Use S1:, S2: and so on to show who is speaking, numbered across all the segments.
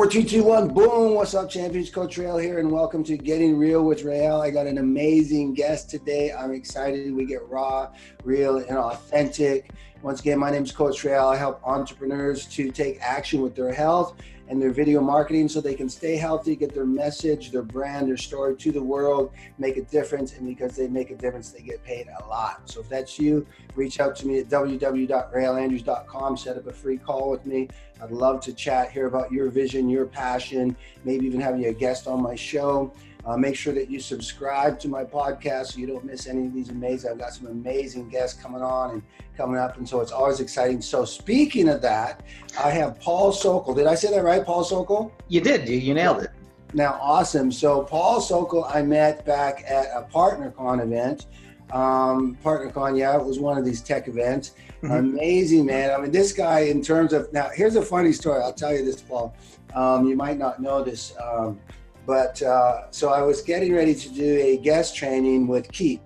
S1: 3, 2, 1, boom. What's up, champions? Coach Rael here, and welcome to Getting Real with Rael. I got an amazing guest today. I'm excited. We get raw, real, and authentic. Once again, my name is Coach Rael. I help entrepreneurs to take action with their health and their video marketing so they can stay healthy, get their message, their brand, their story to the world, make a difference, and because they make a difference, they get paid a lot. So if that's you, reach out to me at www.raelandrews.com, set up a free call with me. I'd love to chat, hear about your vision, your passion, maybe even have you a guest on my show. Make sure that you subscribe to my podcast so you don't miss any of these amazing. I've got some amazing guests coming on and coming up, and so it's always exciting. So speaking of that, I have Paul Sokol. Did I say that right, Paul Sokol?
S2: You did. You nailed it.
S1: Now, awesome. So Paul Sokol, I met back at a PartnerCon event. PartnerCon, yeah, it was one of these tech events. Mm-hmm. Amazing, man. I mean, this guy, in terms of, now here's a funny story. I'll tell you this, Paul. You might not know this. So I was getting ready to do a guest training with Keep,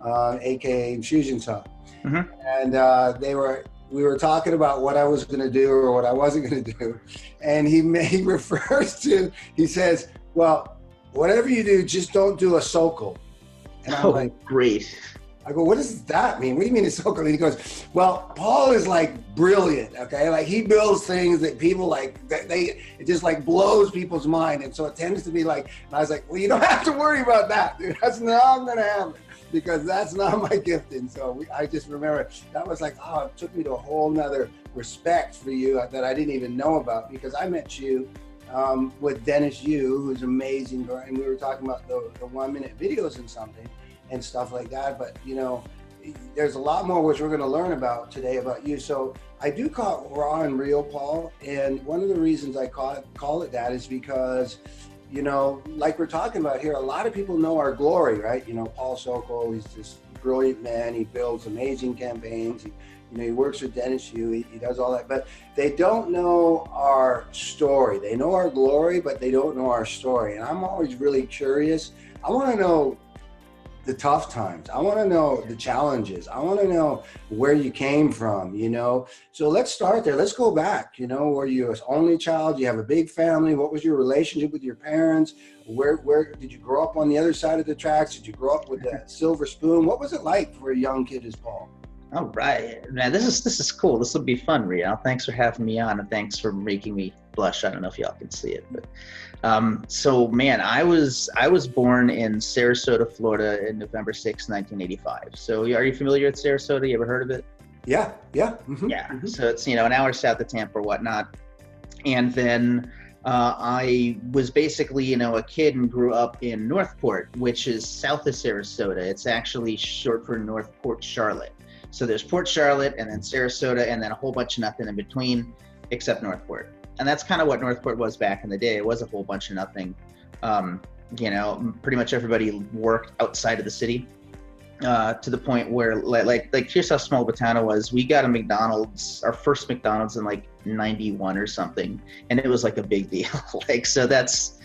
S1: aka Infusion Talk. Mm-hmm. And we were talking about what I was going to do or what I wasn't going to do. And he refers to, he says, well, whatever you do, just don't do a Sokol. And I'm like,
S2: great.
S1: I go, what does that mean? What do you mean a Sokol? And he goes, well, Paul is like brilliant, okay? Like he builds things that people like, it just like blows people's mind. And so it tends to be like, and I was like, well, you don't have to worry about that, dude. That's not gonna happen because that's not my gifting. So I just remember that was like, oh, it took me to a whole nother respect for you that I didn't even know about, because I met you with Dennis Yu, who's amazing. And we were talking about the 1 minute videos and something and stuff like that. But you know, there's a lot more which we're going to learn about today about you. So I do call it raw and real, Paul. And one of the reasons I call it that is because, you know, like we're talking about here, a lot of people know our glory, right? You know, Paul Sokol, he's this brilliant man. He builds amazing campaigns. He works with Dennis Yu. He does all that, but they don't know our story. They know our glory, but they don't know our story. And I'm always really curious. I want to know the tough times. I want to know the challenges. I want to know where you came from, you know? So let's start there. Let's go back. You know, were you an only child? You have a big family? What was your relationship with your parents? Where did you grow up on the other side of the tracks? Did you grow up with that silver spoon? What was it like for a young kid as Paul?
S2: All right, man, this is cool. This will be fun, Riel. Thanks for having me on, and thanks for making me blush. I don't know if y'all can see it, but so man, I was born in Sarasota, Florida, in November 6, 1985. So are you familiar with Sarasota? You ever heard of it?
S1: Yeah. Mm-hmm.
S2: Yeah. Mm-hmm. So it's, you know, an hour south of Tampa or whatnot, and then I was basically, you know, a kid and grew up in Northport, which is south of Sarasota. It's actually short for Northport, Charlotte. So there's Port Charlotte and then Sarasota and then a whole bunch of nothing in between except Northport. And that's kind of what Northport was back in the day. It was a whole bunch of nothing. You know, pretty much everybody worked outside of the city to the point where like here's how small Botana was. We got a McDonald's, our first McDonald's in like 91 or something. And it was like a big deal. So that's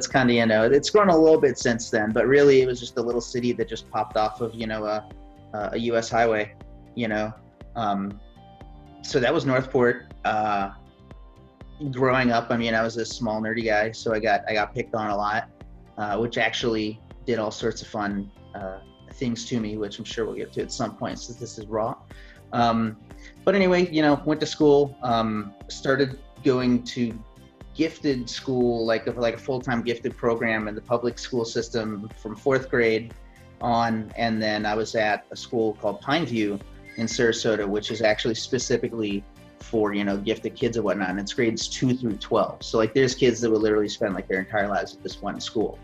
S2: kind of, you know, it's grown a little bit since then, but really it was just a little city that just popped off of, you know, a U.S. highway, you know. So that was Northport. Growing up, I mean, I was a small nerdy guy, so I got picked on a lot, which actually did all sorts of fun things to me, which I'm sure we'll get to at some point since this is raw. But anyway, you know, went to school, started going to gifted school, like a full-time gifted program in the public school system from 4th grade on, and then I was at a school called Pineview in Sarasota, which is actually specifically for, you know, gifted kids and whatnot, and it's grades 2 through 12. So like there's kids that would literally spend like their entire lives at this one school.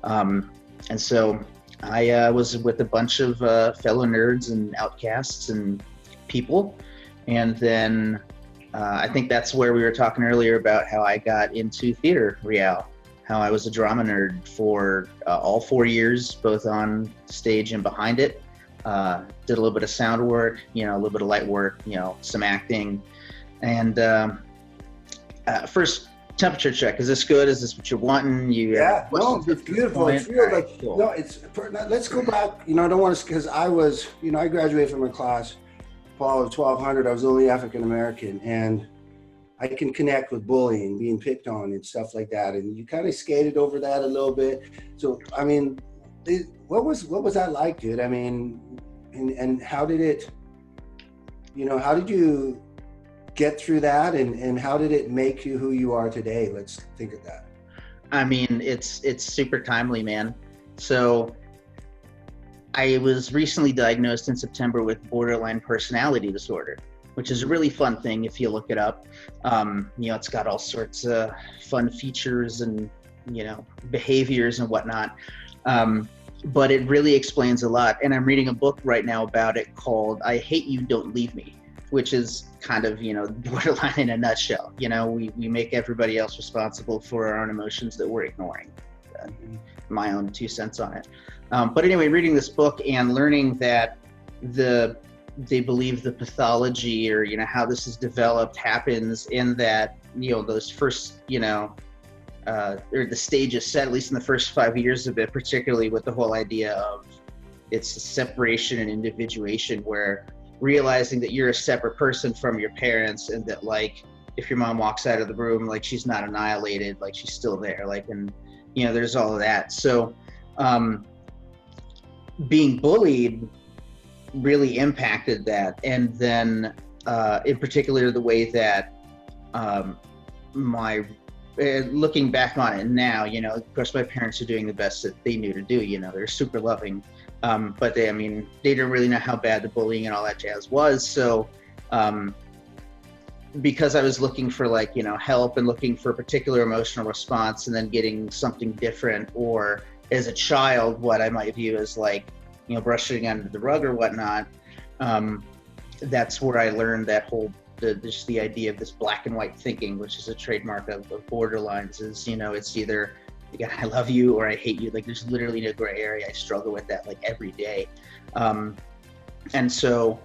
S2: And so I was with a bunch of fellow nerds and outcasts and people, and then I think that's where we were talking earlier about how I got into theater, Riel. How I was a drama nerd for all 4 years, both on stage and behind it. Did a little bit of sound work, you know, a little bit of light work, you know, some acting. And first temperature check, is this good? Is this what you're wanting?
S1: No, it's beautiful. It's real. Like, cool. No, let's go back. You know, I don't want to, because I was, you know, I graduated from a class, Paul, of 1200. I was the only African American. And I can connect with bullying, being picked on and stuff like that. And you kind of skated over that a little bit. So, I mean, what was that like, dude? I mean, and how did it, how did you get through that, and how did it make you who you are today? Let's think of that.
S2: I mean, it's super timely, man. So I was recently diagnosed in September with borderline personality disorder, which is a really fun thing if you look it up. It's got all sorts of fun features and, behaviors and whatnot. But it really explains a lot. And I'm reading a book right now about it called I Hate You, Don't Leave Me, which is kind of, borderline in a nutshell. We make everybody else responsible for our own emotions that we're ignoring. My own 2 cents on it. But anyway, reading this book and learning that they believe the pathology or, how this is developed happens in that, those first, or the stage is set, at least in the first 5 years of it, particularly with the whole idea of it's a separation and individuation, where realizing that you're a separate person from your parents, and that, like, if your mom walks out of the room, like, she's not annihilated, like, she's still there, like, and there's all of that. So being bullied really impacted that. And then in particular, the way that looking back on it now, of course, my parents are doing the best that they knew to do. They're super loving, but they didn't really know how bad the bullying and all that jazz was. So because I was looking for, like, help and looking for a particular emotional response, and then getting something different, or as a child, what I might view as, like, brushing under the rug or whatnot, that's where I learned that whole, just the idea of this black and white thinking, which is a trademark of borderlines, is, it's either, again, I love you or I hate you. Like, there's literally no gray area. I struggle with that, like, every day. And so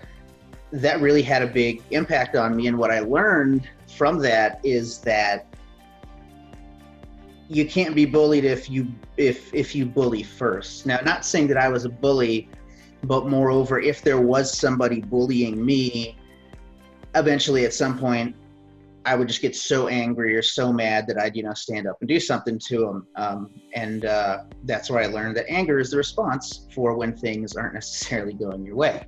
S2: that really had a big impact on me. And what I learned from that is that you can't be bullied if you bully first. Now, not saying that I was a bully, but moreover, if there was somebody bullying me, eventually at some point I would just get so angry or so mad that I'd, stand up and do something to them. And that's where I learned that anger is the response for when things aren't necessarily going your way.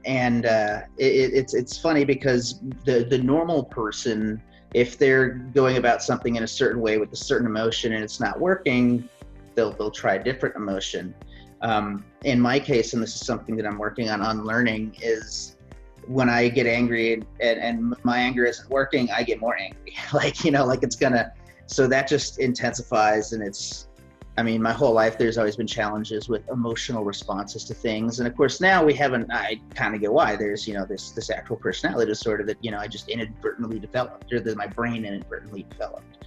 S2: It's funny because the normal person, if they're going about something in a certain way with a certain emotion and it's not working, they'll try a different emotion. In my case, and this is something that I'm working on unlearning, is when I get angry and my anger isn't working, I get more angry. So that just intensifies. And my whole life, there's always been challenges with emotional responses to things. And of course, now I kind of get why. There's, this actual personality disorder that, I just inadvertently developed, or that my brain inadvertently developed.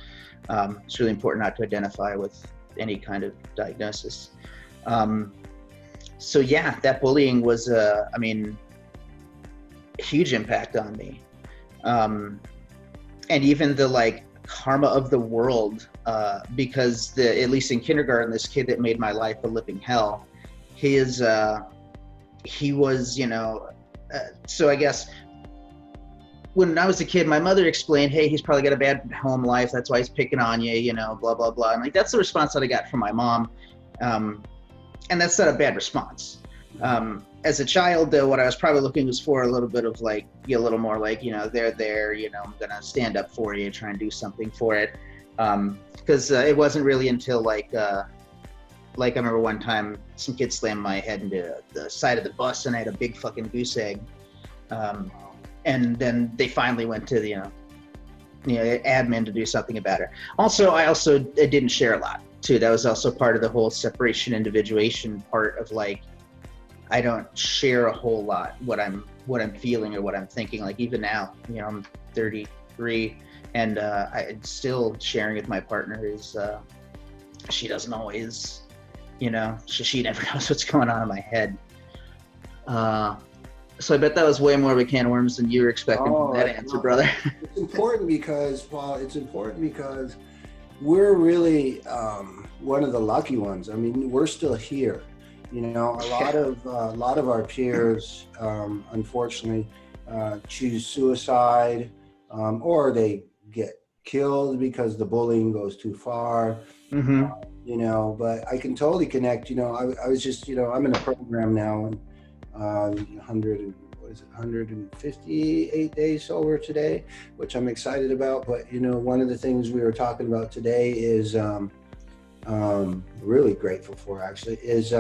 S2: It's really important not to identify with any kind of diagnosis. So yeah, that bullying was, a huge impact on me. And even the, karma of the world, because at least in kindergarten, this kid that made my life a living hell, he was, so I guess when I was a kid, my mother explained, hey, he's probably got a bad home life, that's why he's picking on you, blah, blah, blah. And that's the response that I got from my mom. And that's not a bad response. As a child, though, what I was probably looking was for a little bit of a little more they're there, I'm gonna stand up for you, try and do something for it. Because it wasn't really until I remember one time some kid slammed my head into the side of the bus and I had a big fucking goose egg. And then they finally went to the admin to do something about it. I didn't share a lot too. That was also part of the whole separation individuation part of I don't share a whole lot what I'm feeling or what I'm thinking. Even now, I'm 33 and I still sharing with my partner is she doesn't always, she never knows what's going on in my head. So I bet that was way more of a can of worms than you were expecting from that answer, brother.
S1: It's important because we're really one of the lucky ones. We're still here. A lot of our peers, unfortunately, choose suicide, or they get killed because the bullying goes too far.
S2: Mm-hmm.
S1: But I can totally connect. I was just, I'm in a program now, and 158 days sober today, which I'm excited about. But one of the things we were talking about today is really grateful for, actually, is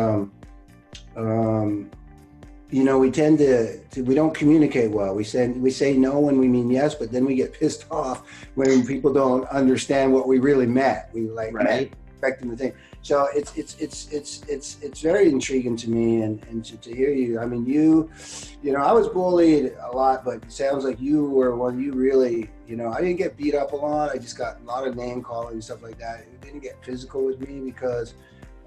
S1: we tend to we don't communicate well. We say no when we mean yes, but then we get pissed off when people don't understand what we really meant. We
S2: Right.
S1: expecting the thing. So it's very intriguing to me, and to hear you. I mean, I was bullied a lot, but it sounds like you were one. You really, I didn't get beat up a lot. I just got a lot of name calling and stuff like that. It didn't get physical with me because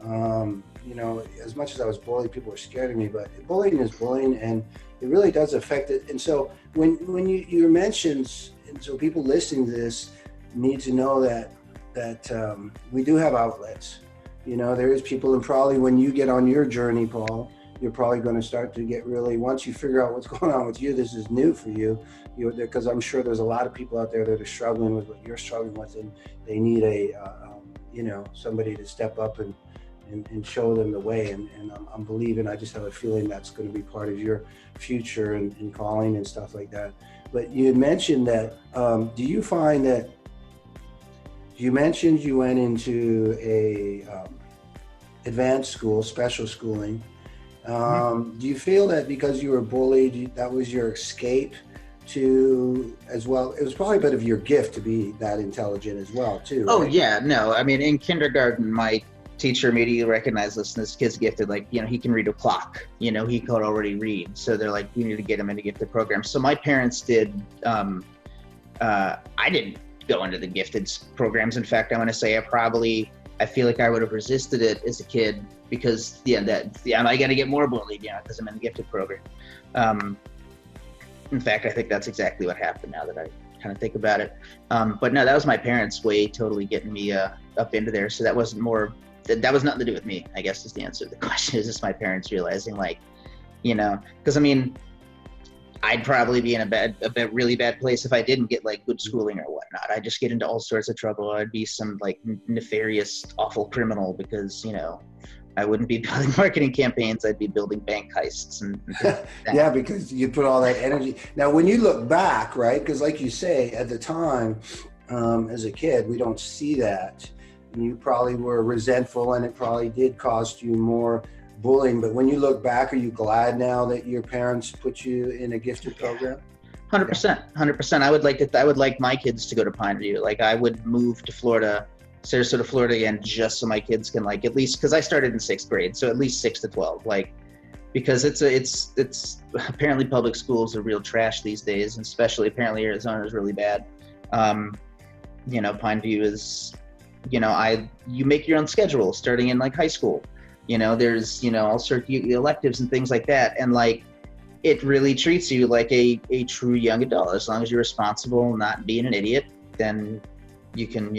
S1: as much as I was bullied, people were scared of me, but bullying is bullying, and it really does affect it. And so when you mentioned, and so people listening to this need to know that we do have outlets. There is people, and probably when you get on your journey, Paul, you're probably going to start to get really, once you figure out what's going on with you, this is new for you, because I'm sure there's a lot of people out there that are struggling with what you're struggling with, and they need somebody to step up and show them the way. And I'm believing, I just have a feeling that's going to be part of your future and calling and stuff like that. But you had mentioned that, do you find that, you mentioned you went into a advanced school, special schooling. Do you feel that because you were bullied, that was your escape to, as well? It was probably a bit of your gift to be that intelligent as well, too.
S2: Oh,
S1: right?
S2: yeah. No, I mean, in kindergarten, my teacher immediately recognized, listen, this kid's gifted. He can read a clock. He could already read. So they're like, we need to get him in a gifted program. So my parents did. I didn't go into the gifted programs. In fact, I want to say I feel like I would have resisted it as a kid because I got to get more bullied, because I'm in the gifted program. In fact, I think that's exactly what happened now that I kind of think about it. But no, that was my parents' way totally getting me up into there. So that was nothing to do with me, I guess, is the answer to the question. Is just my parents realizing, because I mean, I'd probably be in a really bad place if I didn't get good schooling or whatnot. I'd just get into all sorts of trouble. I'd be some nefarious, awful criminal because, I wouldn't be building marketing campaigns. I'd be building bank heists and
S1: Yeah, because you put all that energy. Now, when you look back, right? Because like you say, at the time, as a kid, we don't see that. And you probably were resentful, and it probably did cost you more bullying. But when you look back, are you glad now that your parents put you in a gifted program?
S2: 100%. I would like my kids to go to Pineview. I would move to Florida, Sarasota, Florida again, just so my kids can at least, because I started in 6th grade, so at least 6 to 12, because it's apparently public schools are real trash these days, and especially apparently Arizona is really bad. Pineview is, you make your own schedule starting in high school. There's, all sorts of electives and things like that. And it really treats you like a true young adult. As long as you're responsible and not being an idiot, then you can,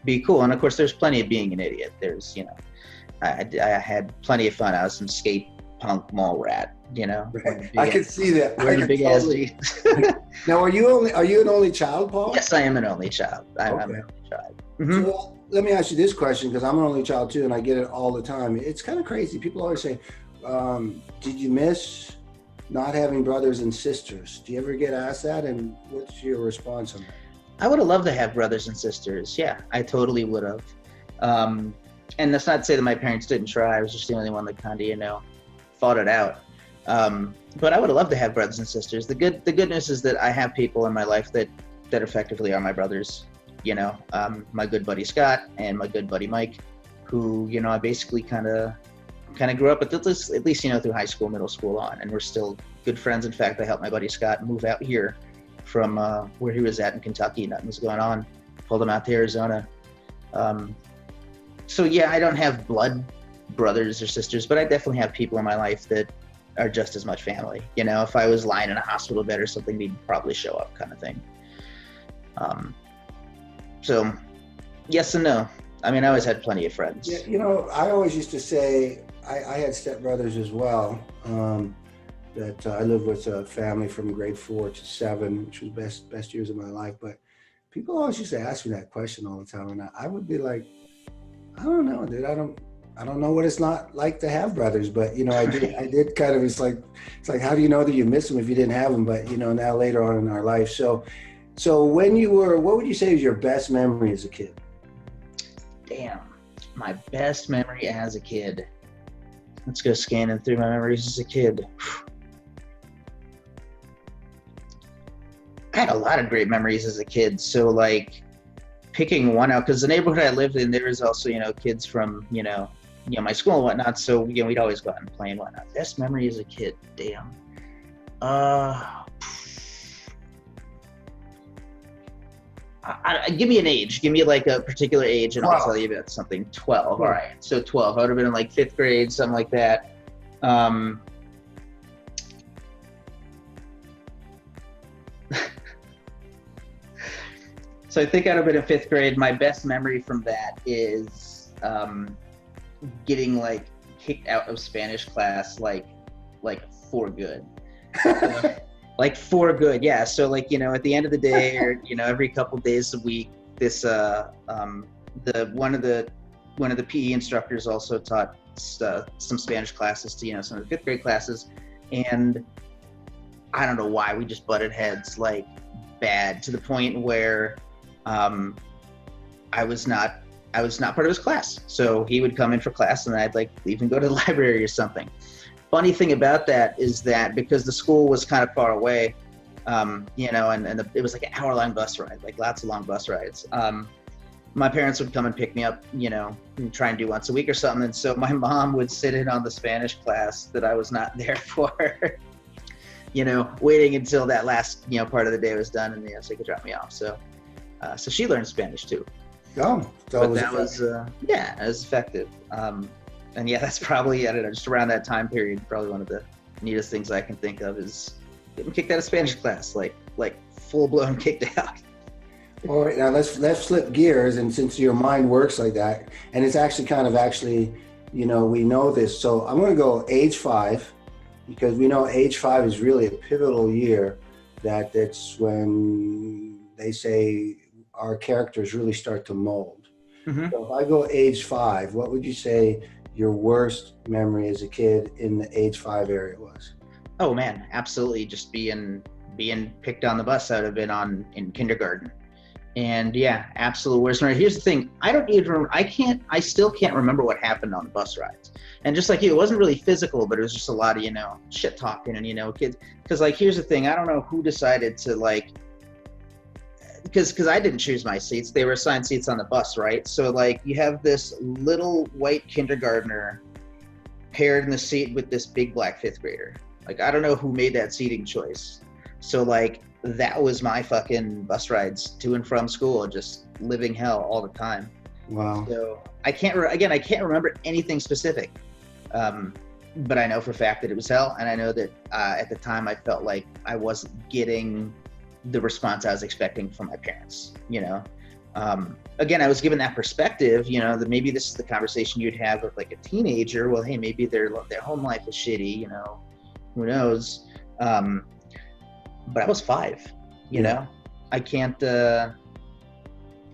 S2: be cool. And of course, there's plenty of being an idiot. There's, I had plenty of fun. I was some skate punk mall rat,
S1: Right. I can see that.
S2: Big totally.
S1: Now, are you an only child, Paul?
S2: Yes, I am an only child. I'm an only child. Mm-hmm.
S1: So, let me ask you this question, because I'm an only child too, and I get it all the time. It's kind of crazy. People always say, did you miss not having brothers and sisters? Do you ever get asked that? And what's your response on that?
S2: I would have loved to have brothers and sisters. Yeah, I totally would have. And that's not to say that my parents didn't try. I was just the only one that kind of, fought it out. But I would have loved to have brothers and sisters. The good news is that I have people in my life that effectively are my brothers. My good buddy Scott and my good buddy Mike, who, I basically kind of grew up at least, through high school, middle school on, and we're still good friends. In fact, I helped my buddy Scott move out here from where he was at in Kentucky. Nothing was going on. Pulled him out to Arizona. So yeah, I don't have blood brothers or sisters, but I definitely have people in my life that are just as much family. If I was lying in a hospital bed or something, they'd probably show up, kind of thing. So yes and no. I mean, I always had plenty of friends.
S1: Yeah, I always used to say, I had stepbrothers as well. that I lived with a family from grade 4 to 7, which was best years of my life. But people always used to ask me that question all the time, and I would be like, I don't know, dude. I don't know what it's not like to have brothers, but I did kind of. It's like how do you know that you miss them if you didn't have them? But now later on in our life, so when you were, what would you say is your best memory as a kid?
S2: Damn, my best memory as a kid. Let's go scanning through my memories as a kid. I had a lot of great memories as a kid. So like picking one out, because the neighborhood I lived in, there was also, kids from, my school and whatnot. So, we'd always go out and play and whatnot. Best memory as a kid, damn. Give me an age. Give me like a particular age and 12. I'll tell you about something. 12. All right. So 12. I would have been in like 5th grade, something like that. So I think I'd have been in 5th grade. My best memory from that is getting like kicked out of Spanish class like for good. Like for good, yeah. So like, at the end of the day, or every couple days a week, this one of the PE instructors also taught some Spanish classes to some of the 5th grade classes, and I don't know why we just butted heads like bad, to the point where I was not part of his class. So he would come in for class and I'd like leave and go to the library or something. Funny thing about that is that because the school was kind of far away, it was like an hour-long bus ride, like lots of long bus rides. My parents would come and pick me up, and try and do once a week or something. And so my mom would sit in on the Spanish class that I was not there for, waiting until that last, part of the day was done, and so they could drop me off. So she learned Spanish too.
S1: Oh,
S2: so that was it was effective. And yeah, that's probably, I don't know, just around that time period, probably one of the neatest things I can think of is getting kicked out of Spanish class, like full blown kicked out.
S1: All right, now let's flip gears, and since your mind works like that, and it's actually we know this, so I'm going to go age 5, because we know age 5 is really a pivotal year. That's when they say our characters really start to mold. Mm-hmm. So if I go age 5, what would you say your worst memory as a kid in the age 5 area was?
S2: Oh man, absolutely. Just being picked on the bus I would have been on in kindergarten. And yeah, absolute worst memory. Here's the thing, I still can't remember what happened on the bus rides. And just like you, it wasn't really physical, but it was just a lot of, shit talking and, kids. Because like, here's the thing, I don't know who decided to like, because I didn't choose my seats. They were assigned seats on the bus, right? So like you have this little white kindergartner paired in the seat with this big black 5th grader. Like, I don't know who made that seating choice. So like that was my fucking bus rides to and from school, just living hell all the time.
S1: Wow.
S2: So I can't remember anything specific. But I know for a fact that it was hell. And I know that at the time I felt like I wasn't getting the response I was expecting from my parents, Again, I was given that perspective, that maybe this is the conversation you'd have with like a teenager. Well, hey, maybe their home life is shitty, who knows? But I was 5, I can't. And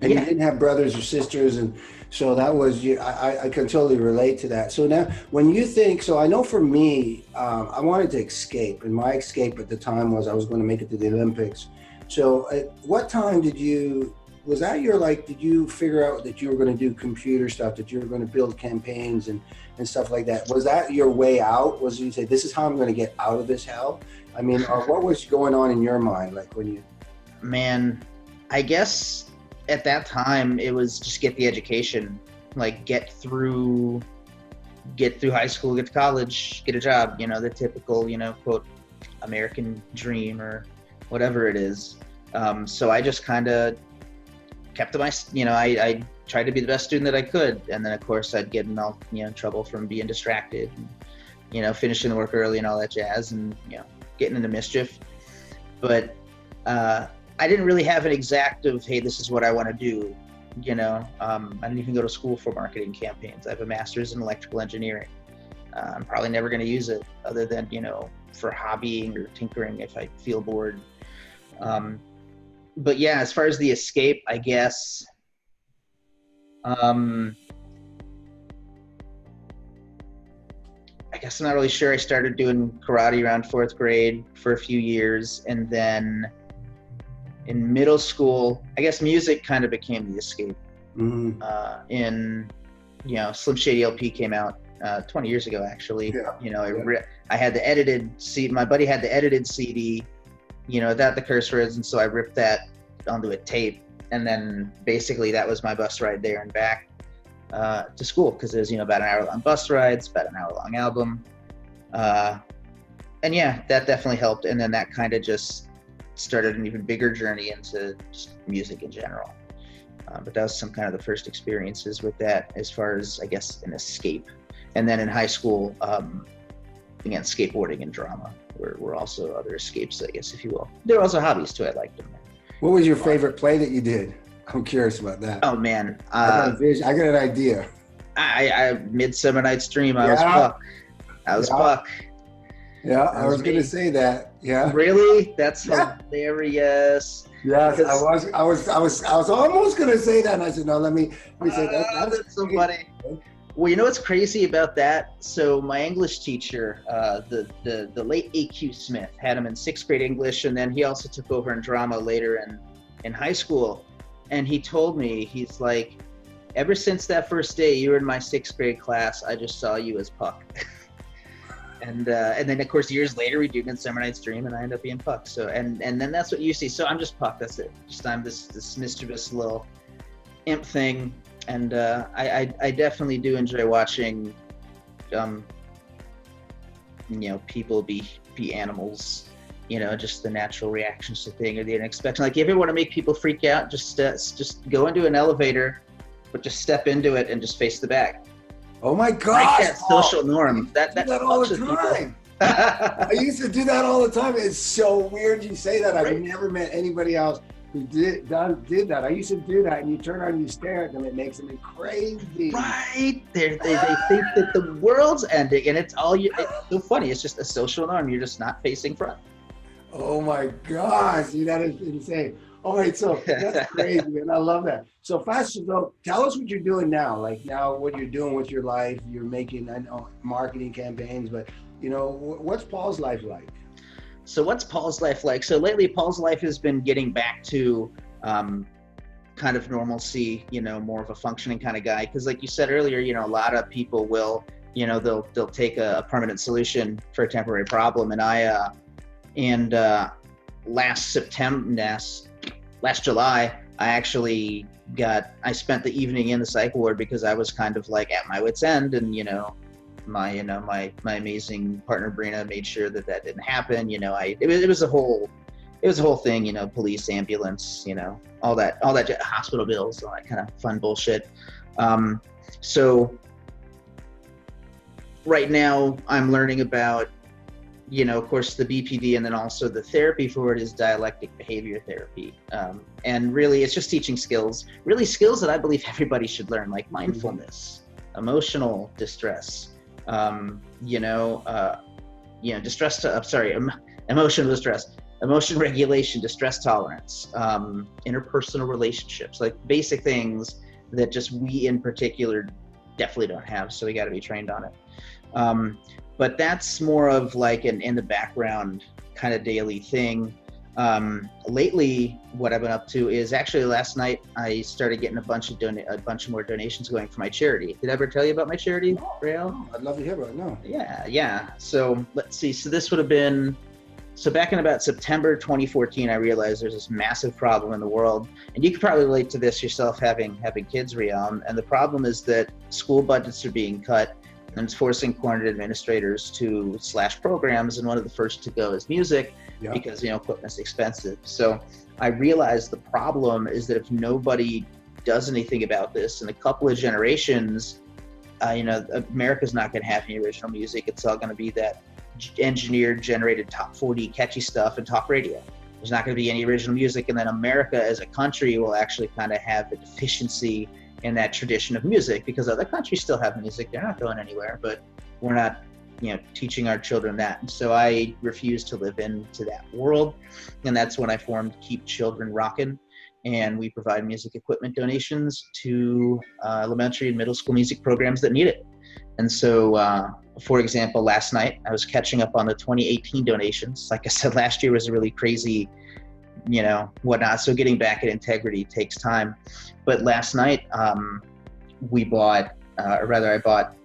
S1: you didn't have brothers or sisters, and so that was you. I can totally relate to that. So now, when you think, so I know for me, I wanted to escape, and my escape at the time was I was going to make it to the Olympics. So at what time did you figure out that you were going to do computer stuff, that you were going to build campaigns and stuff like that? Was that your way out? Was you say, this is how I'm going to get out of this hell? I mean, or what was going on in your mind? Like when you...
S2: Man, I guess at that time it was just get the education, like get through high school, get to college, get a job, the typical, quote, American dream or whatever it is. So I just kind of kept to my, I tried to be the best student that I could. And then of course I'd get in all, trouble from being distracted and, finishing the work early and all that jazz and, getting into mischief. But I didn't really have an exact of, hey, this is what I want to do. I didn't even go to school for marketing campaigns. I have a master's in electrical engineering. I'm probably never going to use it other than, for hobbying or tinkering if I feel bored. But yeah, as far as the escape, I guess, I'm not really sure. I started doing karate around 4th grade for a few years, and then in middle school, I guess music kind of became the escape. Slim Shady LP came out 20 years ago, actually. I had the edited CD. My buddy had the edited CD, without the curse words, and so I ripped that onto a tape, and then basically that was my bus ride there and back to school, because there's about an hour-long bus rides, about an hour-long album, and yeah, that definitely helped. And then that kind of just started an even bigger journey into just music in general. But that was some kind of the first experiences with that, as far as, I guess, an escape. And then in high school, again, skateboarding and drama were also other escapes, I guess, if you will. There were also hobbies too. I liked them.
S1: What was your favorite play that you did? I'm curious about that.
S2: Oh man,
S1: I got an idea.
S2: I Midsummer Night's Dream. I was Puck. Puck.
S1: Yeah, I was going to say that. Yeah.
S2: Really? That's hilarious.
S1: Yes, I was almost going to say that, and I said, no, let me say that.
S2: That's so funny. Well, you know what's crazy about that? So my English teacher, the late A.Q. Smith, had him in 6th grade English, and then he also took over in drama later in high school. And he told me, he's like, ever since that first day you were in my 6th grade class, I just saw you as Puck. And then of course years later we do Midsummer Night's Dream, and I end up being Puck. So and then that's what you see. So I'm just Puck. That's it. Just I'm this mischievous little imp thing. And I definitely do enjoy watching, people be animals. Just the natural reactions to things or the unexpected. Like, if you want to make people freak out, just go into an elevator, but just step into it and just face the back.
S1: Oh my gosh!
S2: Like that social norm. That
S1: all the time. I used to do that all the time. It's so weird you say that. I've never met anybody else who did that. I used to do that, and you turn around and you stare at them. It makes them crazy.
S2: Right. They think that the world's ending, and it's all you. It's so funny. It's just a social norm. You're just not facing front.
S1: Oh my gosh, that is insane. All right, so that's crazy, man. I love that. So tell us what you're doing now. Like now, what you're doing with your life. You're making, I know, marketing campaigns, but what's Paul's life like?
S2: So what's Paul's life like? So lately, Paul's life has been getting back to kind of normalcy. More of a functioning kind of guy. Because like you said earlier, a lot of people will, they'll take a permanent solution for a temporary problem, and last July, I spent the evening in the psych ward because I was kind of like at my wit's end, and my amazing partner Brina made sure that didn't happen. It was a whole thing. Police, ambulance, all that hospital bills, all that kind of fun bullshit. So right now I'm learning about, of course, the BPD, and then also the therapy for it is dialectic behavior therapy. And really, it's just teaching skills that I believe everybody should learn, like mindfulness, emotional distress, emotional distress, emotion regulation, distress tolerance, interpersonal relationships, like basic things that just we in particular definitely don't have. So we got to be trained on it. But that's more of like an in the background kind of daily thing. Lately, what I've been up to is actually last night I started getting a bunch more donations going for my charity. Did I ever tell you about my charity, Rael?
S1: I'd love to hear about it. No.
S2: Yeah. So let's see. So this would have been, back in about September 2014, I realized there's this massive problem in the world, and you could probably relate to this yourself, having kids, Rael. And the problem is that school budgets are being cut, and it's forcing cornered administrators to slash programs, and one of the first to go is music, because equipment's expensive. So I realized the problem is that if nobody does anything about this in a couple of generations, America's not going to have any original music. It's all going to be that engineered, generated top 40 catchy stuff and talk radio. There's not going to be any original music, and then America as a country will actually kind of have a deficiency in that tradition of music, because other countries still have music. They're not going anywhere, but we're not teaching our children that. And so I refused to live into that world. And that's when I formed Keep Children Rockin'. And we provide music equipment donations to elementary and middle school music programs that need it. And so, for example, last night I was catching up on the 2018 donations. Like I said, last year was a really crazy, whatnot. So getting back at integrity takes time. But last night we bought, I bought,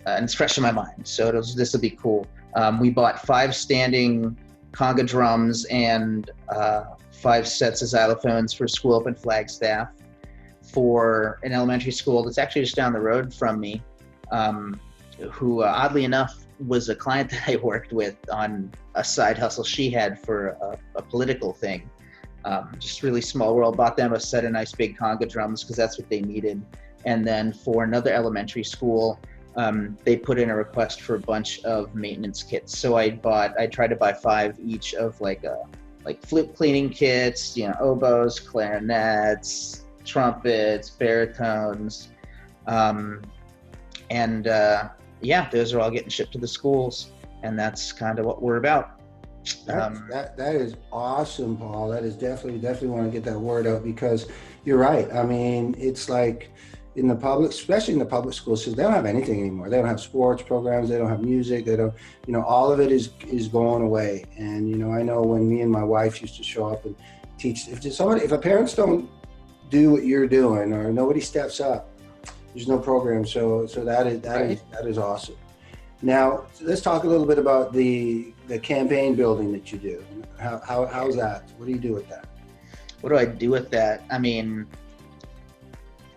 S2: and it's fresh in my mind, so this will be cool. We bought 5 standing conga drums and 5 sets of xylophones for School Open Flagstaff for an elementary school that's actually just down the road from me, who oddly enough was a client that I worked with on a side hustle she had for a political thing. Just really small world. Bought them a set of nice big conga drums because that's what they needed. And then for another elementary school, they put in a request for a bunch of maintenance kits. So I tried to buy 5 each of like flute cleaning kits, oboes, clarinets, trumpets, baritones. Those are all getting shipped to the schools, and that's kind of what we're about.
S1: That is awesome, Paul. That is definitely want to get that word out, because you're right. I mean, it's like in the public, especially in the public school system, they don't have anything anymore. They don't have sports programs. They don't have music. They don't, all of it is going away. And, I know when me and my wife used to show up and teach, if a parents don't do what you're doing or nobody steps up, there's no program. So that is awesome. Now let's talk a little bit about the campaign building that you do. How's that? What do you do with that?
S2: What do I do with that? I mean,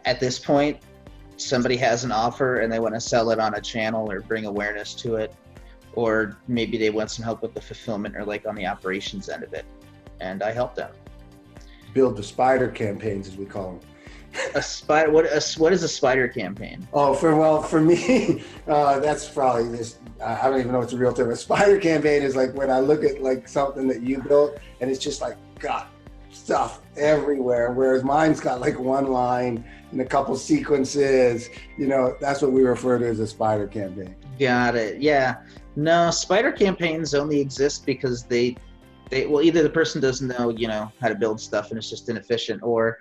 S2: at this point, somebody has an offer and they want to sell it on a channel or bring awareness to it, or maybe they want some help with the fulfillment or like on the operations end of it, and I help them.
S1: Build the spider campaigns, as we call them.
S2: A spider? What is a spider campaign?
S1: Oh, for me, that's probably this. I don't even know what's a real term. A spider campaign is like when I look at like something that you built and it's just like got stuff everywhere, whereas mine's got like one line and a couple sequences. That's what we refer to as a spider campaign. Got it.
S2: Yeah. No, spider campaigns only exist because they either the person doesn't know how to build stuff and it's just inefficient, or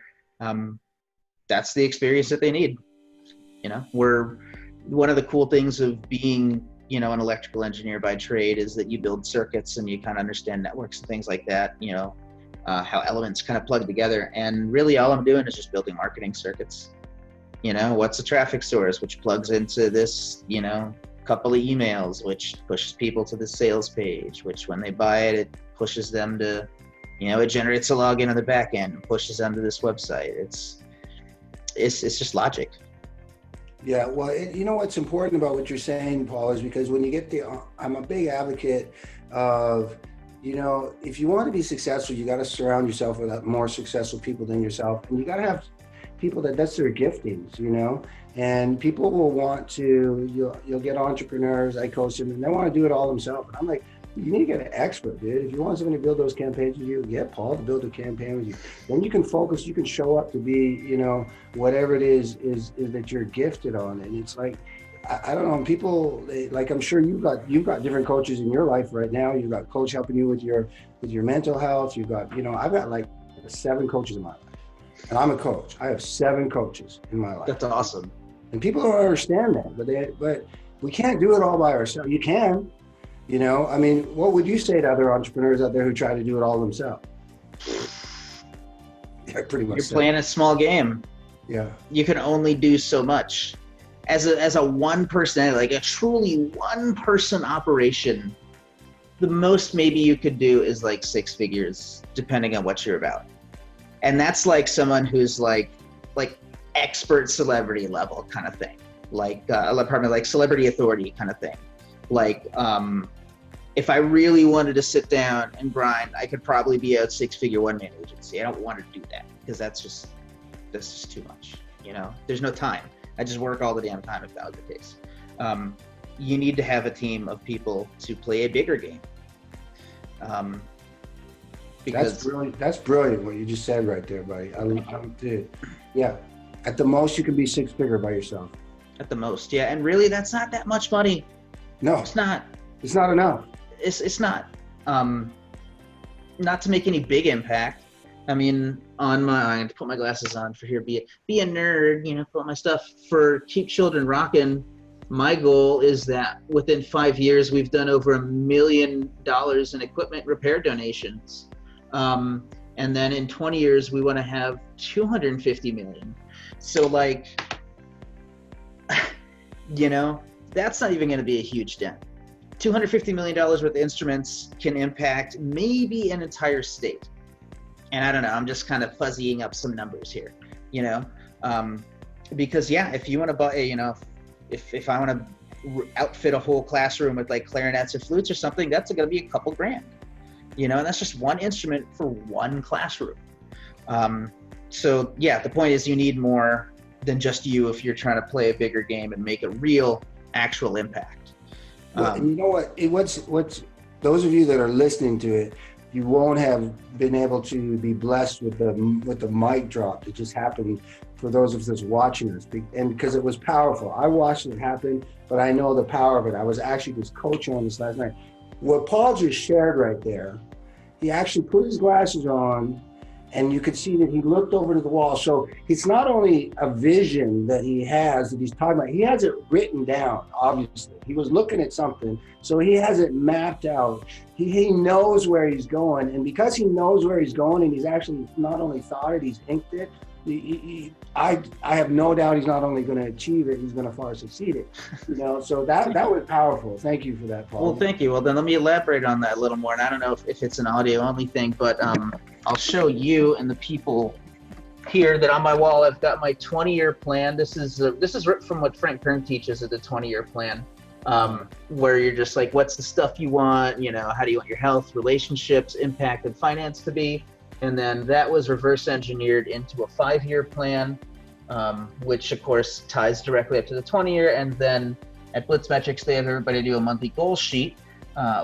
S2: that's the experience that they need. We're one of the cool things of being an electrical engineer by trade is that you build circuits and you kind of understand networks and things like that, how elements kind of plug together. And really all I'm doing is just building marketing circuits. What's a traffic source, which plugs into this, couple of emails, which pushes people to the sales page, which when they buy it, it pushes them to, it generates a login on the back end and pushes them to this website. It's just logic.
S1: Yeah, well, what's important about what you're saying, Paul, is because when you get I'm a big advocate of, if you want to be successful, you got to surround yourself with more successful people than yourself. And you got to have people that's their giftings, and people will want to, you'll get entrepreneurs, I coach them, and they want to do it all themselves. And I'm like, you need to get an expert, dude. If you want somebody to build those campaigns with you, get Paul to build a campaign with you. Then you can focus, you can show up to be, whatever it is that you're gifted on. And it's like, I don't know, people, I'm sure you've got different coaches in your life right now. You've got coach helping you with your mental health. You've got, I've got like 7 coaches in my life. And I'm a coach. I have 7 coaches in my life.
S2: That's awesome.
S1: And people don't understand that, but we can't do it all by ourselves. You can. What would you say to other entrepreneurs out there who try to do it all themselves? Yeah, pretty much.
S2: You're playing a small game.
S1: Yeah.
S2: You can only do so much. As a one person, like a truly one person operation, the most maybe you could do is like 6 figures, depending on what you're about. And that's like someone who's like expert celebrity level kind of thing, like celebrity authority kind of thing. If I really wanted to sit down and grind, I could probably be a 6-figure one-man agency. I don't want to do that because that's just too much. There's no time. I just work all the damn time if that was the case. You need to have a team of people to play a bigger game. Because
S1: that's brilliant what you just said right there, buddy. Dude. Yeah. At the most, you can be 6-figure by yourself.
S2: At the most, yeah. And really, that's not that much money.
S1: No.
S2: It's not.
S1: It's not enough.
S2: It's not. Not to make any big impact. I mean, I'm going to put my glasses on for here. Be a nerd, you know, put my stuff for Keep Children Rockin'. My goal is that within 5 years, we've done over $1 million in equipment repair donations. And then in 20 years, we want to have 250 million. So like, you know, that's not even going to be a huge dent. $250 million worth of instruments can impact maybe an entire state. And I don't know, I'm just kind of fuzzying up some numbers here, you know? Because yeah, if you want to buy, you know, if I want to outfit a whole classroom with like clarinets or flutes or something, that's going to be a couple grand, you know, and that's just one instrument for one classroom. So yeah, the point is you need more than just you if you're trying to play a bigger game and make a real actual impact.
S1: Well, you know what? What's those of you that are listening to it, you won't have been able to be blessed with the mic drop that just happened for those of us watching us, and because it was powerful. I watched it happen, but I know the power of it. I was actually just coaching on this last night. What Paul just shared right there, he actually put his glasses on, and you could see that he looked over to the wall. So it's not only a vision that he has that he's talking about, he has it written down, obviously. He was looking at something, so he has it mapped out. He knows where he's going, and because he knows where he's going, and he's actually not only thought it, he's inked it, I have no doubt he's not only going to achieve it, he's going to far succeed it. You know, so that was powerful. Thank you for that, Paul.
S2: Well, thank you. Well, then let me elaborate on that a little more. And I don't know if it's an audio only thing, but I'll show you and the people here that on my wall, I've got my 20-year plan. This is ripped from what Frank Kern teaches as the 20-year plan, where you're just like, what's the stuff you want? You know, how do you want your health, relationships, impact, and finance to be? And then that was reverse engineered into a 5-year plan, which of course ties directly up to the 20-year. And then at Blitzmetrics, they have everybody do a monthly goal sheet,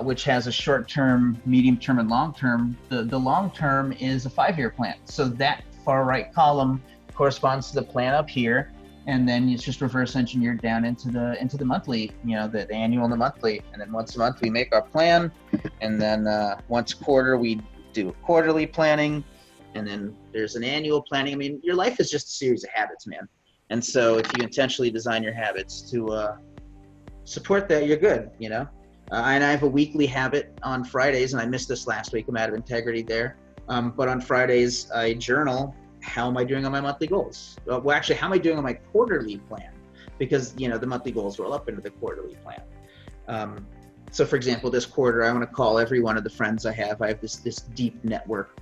S2: which has a short-term, medium-term, and long-term. The long-term is a 5-year plan. So that far right column corresponds to the plan up here. And then it's just reverse engineered down into the monthly, you know, the annual and the monthly. And then once a month we make our plan. And then once a quarter we do quarterly planning, and then there's an annual planning. I mean, your life is just a series of habits, man. And so if you intentionally design your habits to support that, you're good, you know? And I have a weekly habit on Fridays, and I missed this last week. I'm out of integrity there. But on Fridays, I journal, how am I doing on my monthly goals? Well, actually, how am I doing on my quarterly plan? Because, you know, the monthly goals roll up into the quarterly plan. So for example, this quarter, I want to call every one of the friends I have. I have this deep network.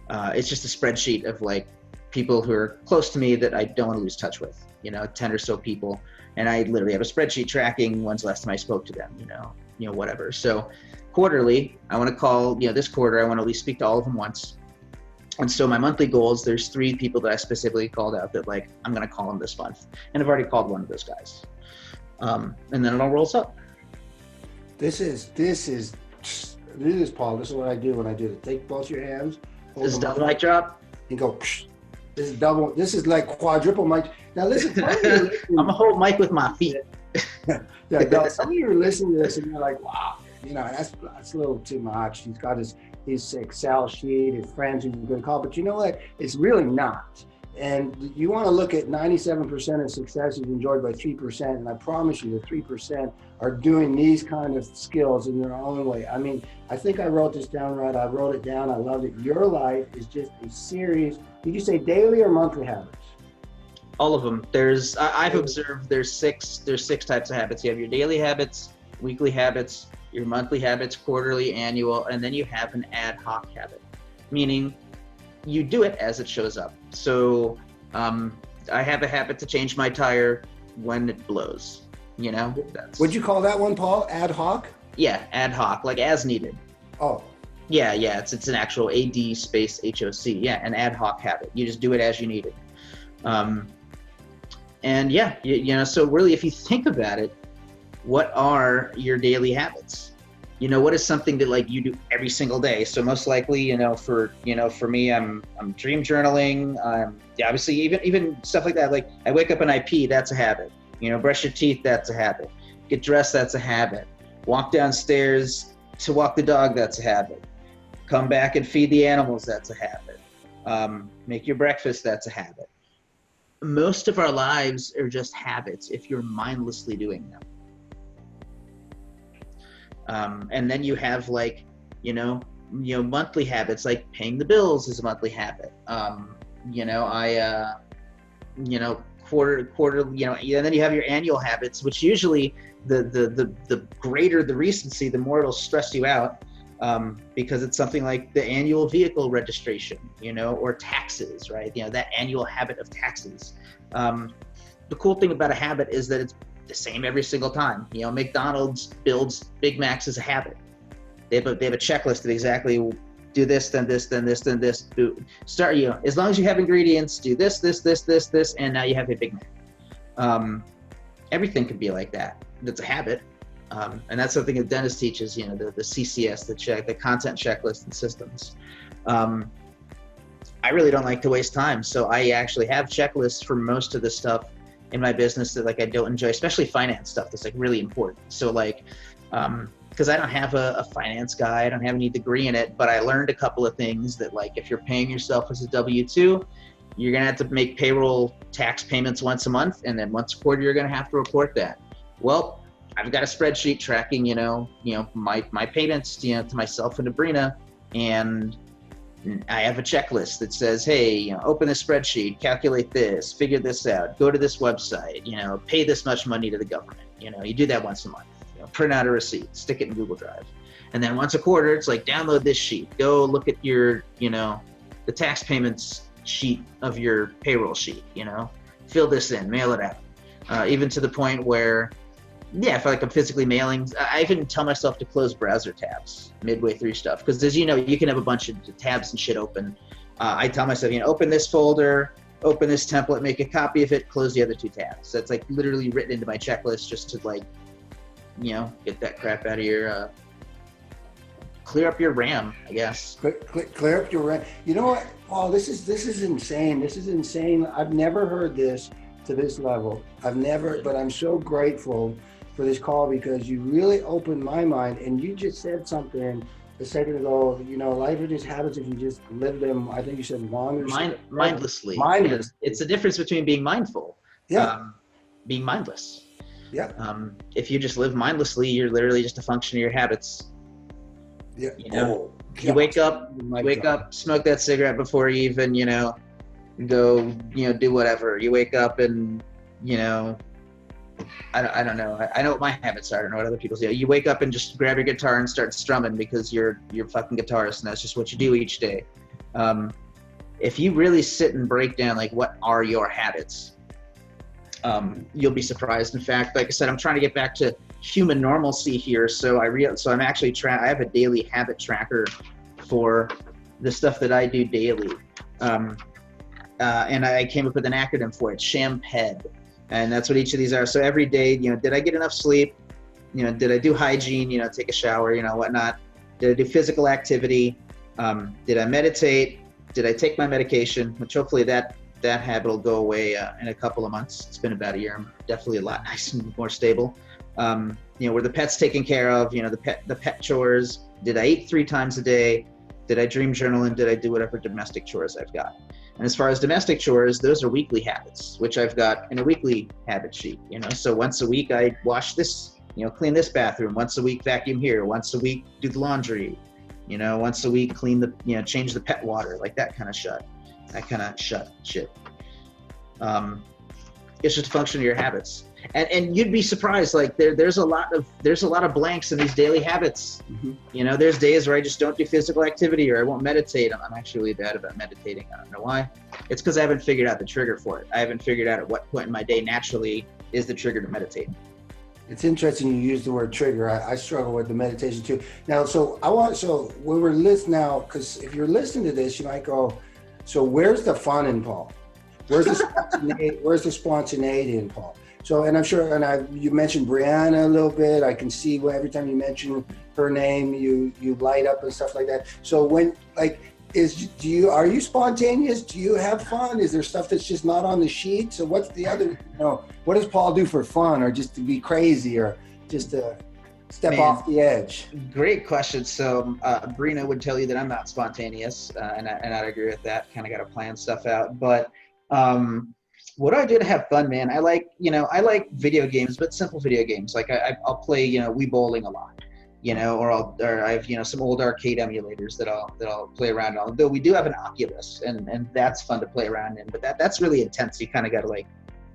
S2: It's just a spreadsheet of like people who are close to me that I don't want to lose touch with, you know, 10 or so people. And I literally have a spreadsheet tracking when's the last time I spoke to them, you know, whatever. So quarterly, I want to call, you know, this quarter, I want to at least speak to all of them once. And so my monthly goals, there's 3 people that I specifically called out that like, I'm going to call them this month. And I've already called one of those guys. And then it all rolls up.
S1: This is Paul. This is what I do when I do it. Take both your hands.
S2: This is double mic drop.
S1: And go. Psh. This is double. This is like quadruple mic. Now listen.
S2: I'm a whole mic with my feet.
S1: Yeah. No, some of you are listening to this and you're like, wow, you know, that's a little too much. He's got his Excel sheet, his friends who you're going to call, but you know what? It's really not. And you want to look at 97% of success is enjoyed by 3%. And I promise you the 3% are doing these kind of skills in their own way. I mean, I think I wrote this down right. I wrote it down. I loved it. Your life is just a series. Did you say daily or monthly habits?
S2: All of them. I've observed there's six types of habits. You have your daily habits, weekly habits, your monthly habits, quarterly, annual, and then you have an ad hoc habit, meaning you do it as it shows up. So I have a habit to change my tire when it blows, you know?
S1: Would you call that one, Paul? Ad hoc?
S2: Yeah, ad hoc, like as needed.
S1: Oh.
S2: Yeah, it's an actual AD space HOC. Yeah, an ad hoc habit. You just do it as you need it. And yeah, you know, so really if you think about it, what are your daily habits? You know, what is something that like you do every single day? So most likely, you know, for me, I'm dream journaling. Obviously even stuff like that. Like I wake up and I pee, that's a habit. You know, brush your teeth, that's a habit. Get dressed, that's a habit. Walk downstairs to walk the dog, that's a habit. Come back and feed the animals, that's a habit. Make your breakfast, that's a habit. Most of our lives are just habits if you're mindlessly doing them. And then you have like, monthly habits, like paying the bills is a monthly habit. Quarter, and then you have your annual habits, which usually the greater the recency, the more it'll stress you out, because it's something like the annual vehicle registration, or taxes, right? That annual habit of taxes. The cool thing about a habit is that it's the same every single time. McDonald's builds Big Macs as a habit. They have a checklist of exactly do this, then this, then this, then this. Start, as long as you have ingredients, do this, this, this, this, this, and now you have a Big Mac. Everything could be like that. That's a habit. And that's something a dentist teaches, the CCS, the content checklist and systems. I really don't like to waste time. So I actually have checklists for most of the stuff in my business that I don't enjoy, especially finance stuff that's really important. So because I don't have a finance guy, I don't have any degree in it, but I learned a couple of things that if you're paying yourself as a W-2, you're gonna have to make payroll tax payments once a month, and then once a quarter you're gonna have to report that. Well, I've got a spreadsheet tracking, my payments, to myself and Sabrina, and I have a checklist that says, hey, open this spreadsheet, calculate this, figure this out, go to this website, pay this much money to the government. You do that once a month. Print out a receipt, stick it in Google Drive. And then once a quarter, it's download this sheet. Go look at your, the tax payments sheet of your payroll sheet, fill this in, mail it out. Even to the point where, I feel like I'm physically mailing. I even tell myself to close browser tabs midway through stuff. Because as you know, you can have a bunch of tabs and shit open. I tell myself, open this folder, open this template, make a copy of it, close the other two tabs. That's literally written into my checklist just to get that crap out of your, clear up your RAM, I guess.
S1: Clear up your RAM. You know what, Paul, this is insane. This is insane. I've never heard this to this level. But I'm so grateful for this call because you really opened my mind, and you just said something a second ago, life are just habits if you just live them. I think you said longer.
S2: Mindlessly. It's the difference between being mindful, being mindless.
S1: Yeah.
S2: If you just live mindlessly, you're literally just a function of your habits.
S1: Yeah.
S2: You wake up, smoke that cigarette before you even, go, do whatever. You wake up and, I don't know. I know what my habits are. I don't know what other people's do. You wake up and just grab your guitar and start strumming because you're fucking guitarist, and that's just what you do each day. If you really sit and break down what are your habits, you'll be surprised. In fact, like I said, I'm trying to get back to human normalcy here. So I'm actually I have a daily habit tracker for the stuff that I do daily. And I came up with an acronym for it, SHAMPED. And that's what each of these are. So every day, did I get enough sleep? Did I do hygiene, take a shower, whatnot? Did I do physical activity? Did I meditate? Did I take my medication? Which hopefully that habit will go away in a couple of months. It's been about a year. I'm definitely a lot nicer and more stable. Were the pets taken care of? The pet chores. Did I eat 3 times a day? Did I dream journal, and did I do whatever domestic chores I've got? And as far as domestic chores, those are weekly habits, which I've got in a weekly habit sheet. So once a week I wash this, clean this bathroom. Once a week vacuum here. Once a week do the laundry. Once a week clean the, change the pet water, that kind of shit. It's just a function of your habits. And you'd be surprised, there's a lot of blanks in these daily habits. Mm-hmm. There's days where I just don't do physical activity, or I won't meditate. I'm actually really bad about meditating. I don't know why. It's because I haven't figured out the trigger for it. I haven't figured out at what point in my day naturally is the trigger to meditate.
S1: It's interesting you use the word trigger. I struggle with the meditation too. Now, so when we're listening now, because if you're listening to this, you might go, so where's the fun in Paul? Where's the spontaneity in Paul? So, and I'm sure, you mentioned Brianna a little bit. I can see every time you mention her name, you light up and stuff like that. So when, are you spontaneous? Do you have fun? Is there stuff that's just not on the sheet? So what's the other, what does Paul do for fun, or just to be crazy, or just to step off the edge?
S2: Great question. So Brina would tell you that I'm not spontaneous, and I'd agree with that. Kind of got to plan stuff out. But what do I do to have fun, man? I like video games, but simple video games. Like I'll play, Wii Bowling a lot, or I have some old arcade emulators that I'll play around on. Though we do have an Oculus, and that's fun to play around in. But that's really intense. You kind of got to like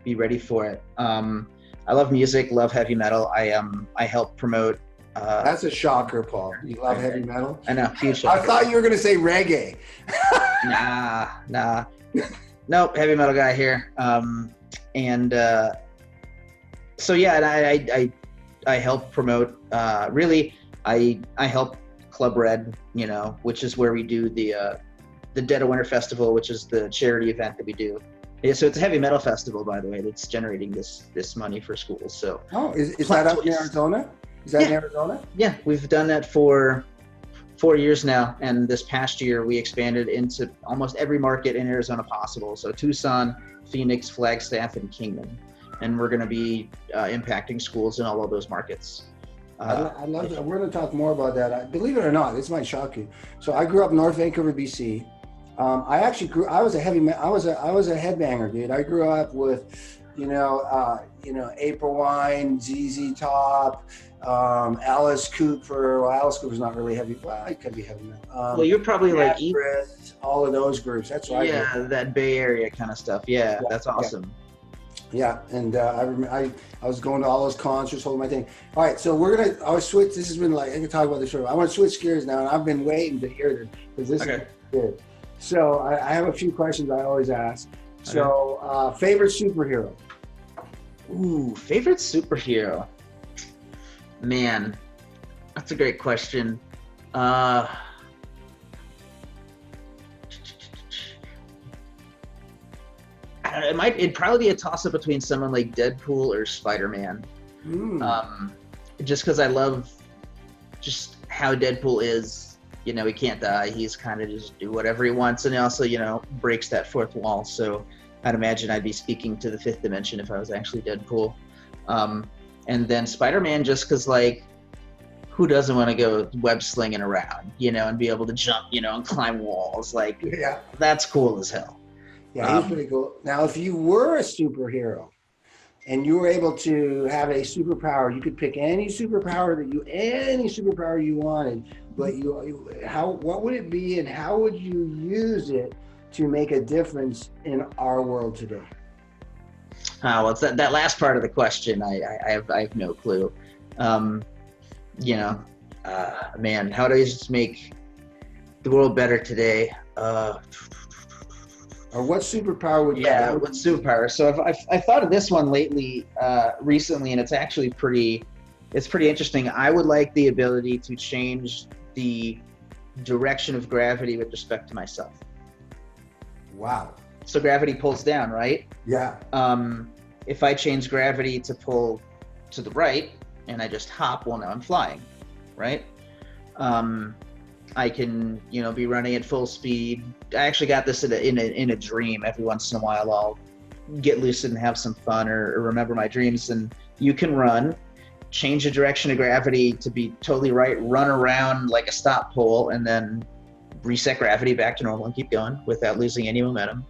S2: be ready for it. I love music, love heavy metal. I help promote.
S1: That's a shocker, Paul. You love heavy metal?
S2: I know, huge shocker.
S1: I thought you were going to say reggae.
S2: Nah. Nope, heavy metal guy here. And I help promote. Really, I help Club Red, which is where we do the Dead of Winter Festival, which is the charity event that we do. Yeah, so it's a heavy metal festival, by the way, that's generating this money for schools. So
S1: is that up in Arizona? Is that in Arizona?
S2: Yeah, we've done that for 4 years now, and this past year we expanded into almost every market in Arizona possible. So Tucson, Phoenix, Flagstaff, and Kingman, and we're going to be impacting schools in all of those markets.
S1: I love that. We're going to talk more about that. Believe it or not, this might shock you. So I grew up in North Vancouver, BC. I actually I was a headbanger, dude. I grew up with, April Wine, ZZ Top, Alice Cooper. Well, Alice Cooper's not really heavy. Well, it could be heavy metal.
S2: Well, you're probably like
S1: all of those groups. That's right.
S2: Yeah, that Bay Area kind of stuff. Yeah, that's awesome.
S1: Yeah, and I remember I was going to all those concerts, holding my thing. All right, so I was switch. This has been like I can talk about this show. I want to switch gears now, and I've been waiting to hear this because this is good. So I have a few questions I always ask. So favorite superhero?
S2: Ooh, favorite superhero? Man, that's a great question. It'd probably be a toss-up between someone like Deadpool or Spider-Man. Just because I love just how Deadpool is. He can't die. He's kind of just do whatever he wants, and he also, breaks that fourth wall. So I'd imagine I'd be speaking to the fifth dimension if I was actually Deadpool. And then Spider-Man, just because, like, who doesn't want to go web slinging around, and be able to jump, and climb walls? Like, that's cool as hell.
S1: Yeah, he's pretty cool. Now, if you were a superhero and you were able to have a superpower, you could pick any superpower you wanted, but what would it be and how would you use it to make a difference in our world today?
S2: Well, it's that last part of the question. I have no clue. Man, how do I just make the world better today?
S1: Or what superpower would you
S2: have? What superpower? So I've thought of this one recently, and it's actually pretty interesting. I would like the ability to change the direction of gravity with respect to myself.
S1: Wow.
S2: So gravity pulls down, right?
S1: Yeah.
S2: If I change gravity to pull to the right and I just hop, well, now I'm flying, right? I can, be running at full speed. I actually got this in a dream. Every once in a while, I'll get lucid and have some fun or remember my dreams. And you can run, change the direction of gravity to be totally right, run around like a stop pole, and then reset gravity back to normal and keep going without losing any momentum.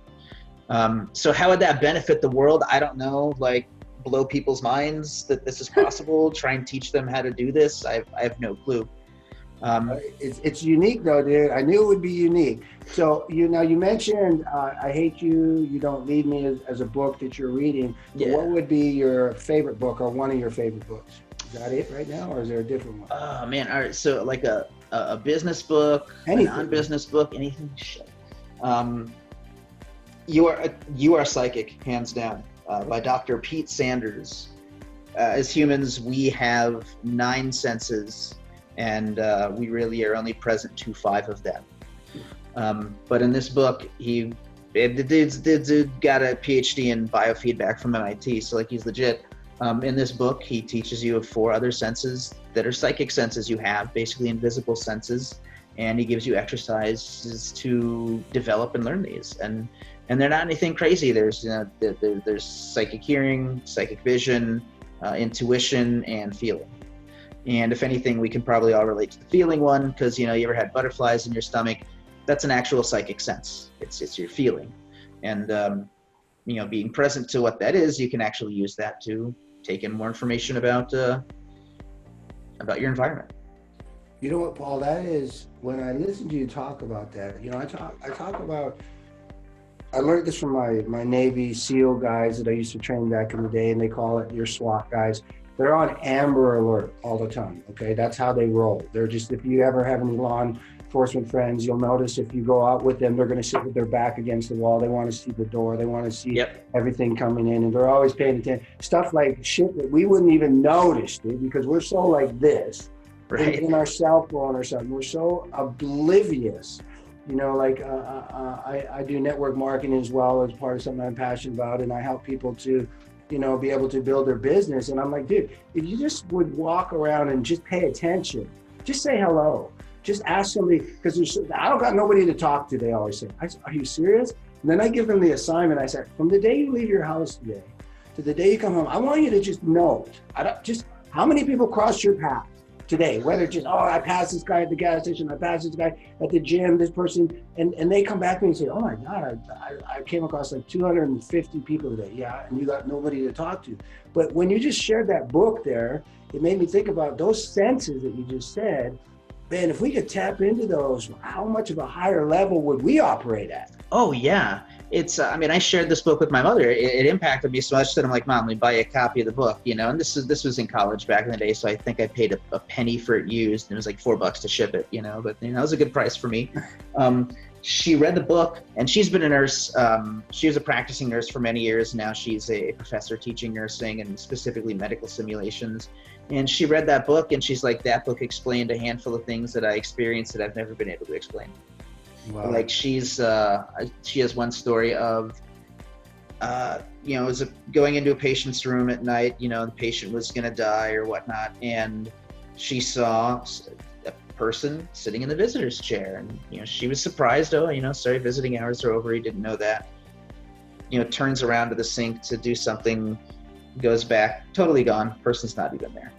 S2: So how would that benefit the world? I don't know. Like, blow people's minds that this is possible. Try and teach them how to do this. I have no clue.
S1: It's unique though, dude. I knew it would be unique. So you mentioned I Hate You Don't Leave Me as a book that you're reading.
S2: Yeah.
S1: What would be your favorite book or one of your favorite books? Is that it right now, or is there a different one?
S2: Oh man, all right. So like a business book, anything. A non-business book, anything. Shit. You Are Psychic, hands down, by Dr. Pete Sanders. As humans, we have 9 senses. And we really are only present to 5 of them. But in this book, the dude got a PhD in biofeedback from MIT, so like he's legit. In this book, he teaches you of 4 other senses that are psychic senses you have, basically invisible senses, and he gives you exercises to develop and learn these. And they're not anything crazy. There's there's psychic hearing, psychic vision, intuition, and feeling. And if anything, we can probably all relate to the feeling one, because, you know, you ever had butterflies in your stomach? That's an actual psychic sense. It's your feeling. And, you know, being present to what that is, you can actually use that to take in more information about your environment.
S1: You know what, Paul, that is, when I listen to you talk about that, you know, I talk about, I learned this from my Navy SEAL guys that I used to train back in the day, and they call it your SWAT guys. They're on Amber Alert all the time, okay? That's how they roll. They're just, if you ever have any law enforcement friends, you'll notice if you go out with them, they're gonna sit with their back against the wall. They wanna see the door. They wanna see everything coming in, and they're always paying attention. Stuff like shit that we wouldn't even notice, dude, because we're so like this. Right. In our cell phone or something, we're so oblivious. You know, like I do network marketing as well as part of something I'm passionate about, and I help people to, you know, be able to build their business. And I'm like, dude, if you just would walk around and just pay attention, just say hello, just ask somebody, because I don't got nobody to talk to, they always say. Are you serious? And then I give them the assignment. I said, from the day you leave your house today to the day you come home, I want you to just note, just how many people crossed your path today, whether it's just, oh, I passed this guy at the gas station, I passed this guy at the gym, this person, and they come back to me and say, oh my God, I came across like 250 people today. Yeah, and you got nobody to talk to. But when you just shared that book there, it made me think about those senses that you just said. Man, if we could tap into those, how much of a higher level would we operate at?
S2: Oh yeah. It's, I mean, I shared this book with my mother. It impacted me so much that I'm like, Mom, let me buy you a copy of the book, you know? And this was in college back in the day. So I think I paid a penny for it used, and it was like $4 to ship it, you know, but you know, it was a good price for me. She read the book, and she's been a nurse. She was a practicing nurse for many years. Now she's a professor teaching nursing and specifically medical simulations. And she read that book, and she's like, that book explained a handful of things that I experienced that I've never been able to explain. Wow. Like she has one story of, you know, it was going into a patient's room at night, you know, the patient was going to die or whatnot. And she saw a person sitting in the visitor's chair, and, you know, she was surprised. Oh, you know, sorry, visiting hours are over. He didn't know that. You know, turns around to the sink to do something, goes back, totally gone. Person's not even there.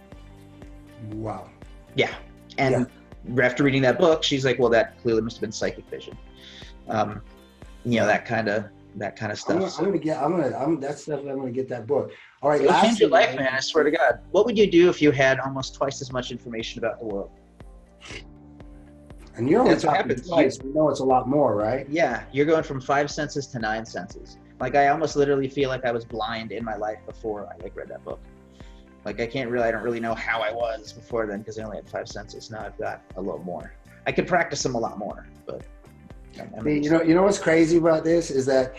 S2: Wow. Yeah. And after reading that book, she's like, well, that clearly must have been psychic vision. You know, that kind of stuff.
S1: I'm gonna get that book. All right.
S2: It'll change your life, man. I swear to God. What would you do if you had almost twice as much information about the world?
S1: And you're only talking twice. We know it's a lot more, right?
S2: Yeah. You're going from 5 senses to 9 senses. Like, I almost literally feel like I was blind in my life before I read that book. Like, I don't really know how I was before then, because I only had 5 senses. Now I've got a little more. I could practice them a lot more, but.
S1: You know what's crazy about this is that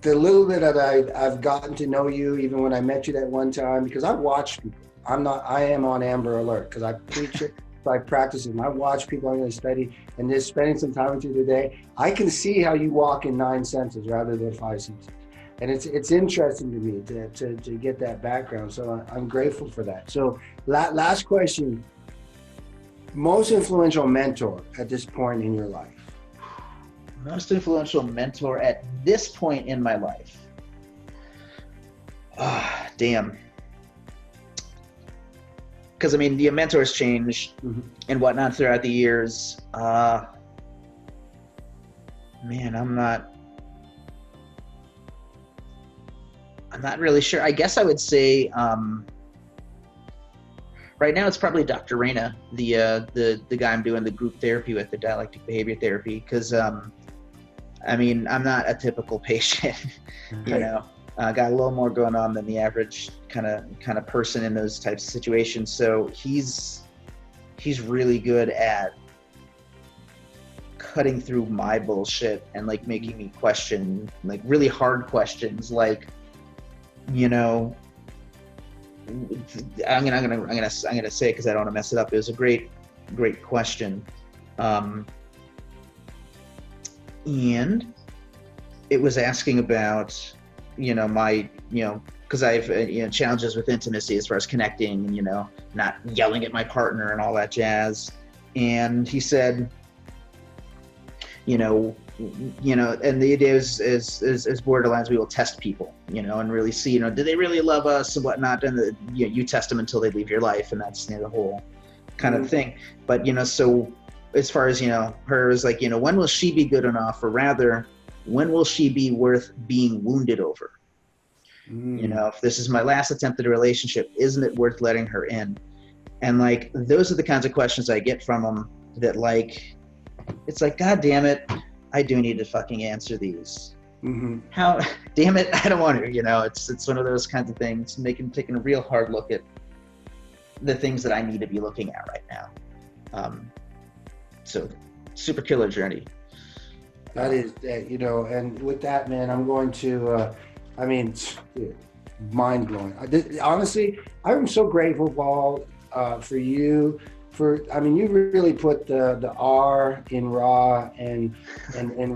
S1: the little bit that I've gotten to know you, even when I met you that one time, because I've watched people. I am on Amber Alert because I preach it, so I practice it. And I watch people, I'm going to study, and just spending some time with you today, I can see how you walk in 9 senses rather than 5 senses. And it's interesting to me to get that background. So I'm grateful for that. So last question, most influential mentor at this point in your life?
S2: Most influential mentor at this point in my life? Damn. Because, I mean, the mentors change and whatnot throughout the years. Man, I'm not really sure. I guess I would say right now it's probably Dr. Reyna, the guy I'm doing the group therapy with, the dialectic behavior therapy, because I mean, I'm not a typical patient, you know. Got a little more going on than the average kind of person in those types of situations. So he's really good at cutting through my bullshit and like making me question like really hard questions, like, you know, I'm gonna say it because I don't want to mess it up. It was a great question, and it was asking about, you know, my, you know, because I've you know, challenges with intimacy as far as connecting and, you know, not yelling at my partner and all that jazz. And he said, you know, and the idea is Borderlands, we will test people, and really see, do they really love us and whatnot, and you test them until they leave your life, and that's the whole kind of thing. But so as far as her is like, when will she be good enough, or rather, when will she be worth being wounded over? If this is my last attempt at a relationship, isn't it worth letting her in? And like, those are the kinds of questions I get from them that like, it's like, God damn it, I do need to fucking answer these. How, damn it, I don't want to, it's one of those kinds of things, taking a real hard look at the things that I need to be looking at right now. So super killer journey.
S1: That is, and with that, man, I'm going to, mind blowing. Honestly, I'm so grateful, Paul, for you. You really put the R in raw and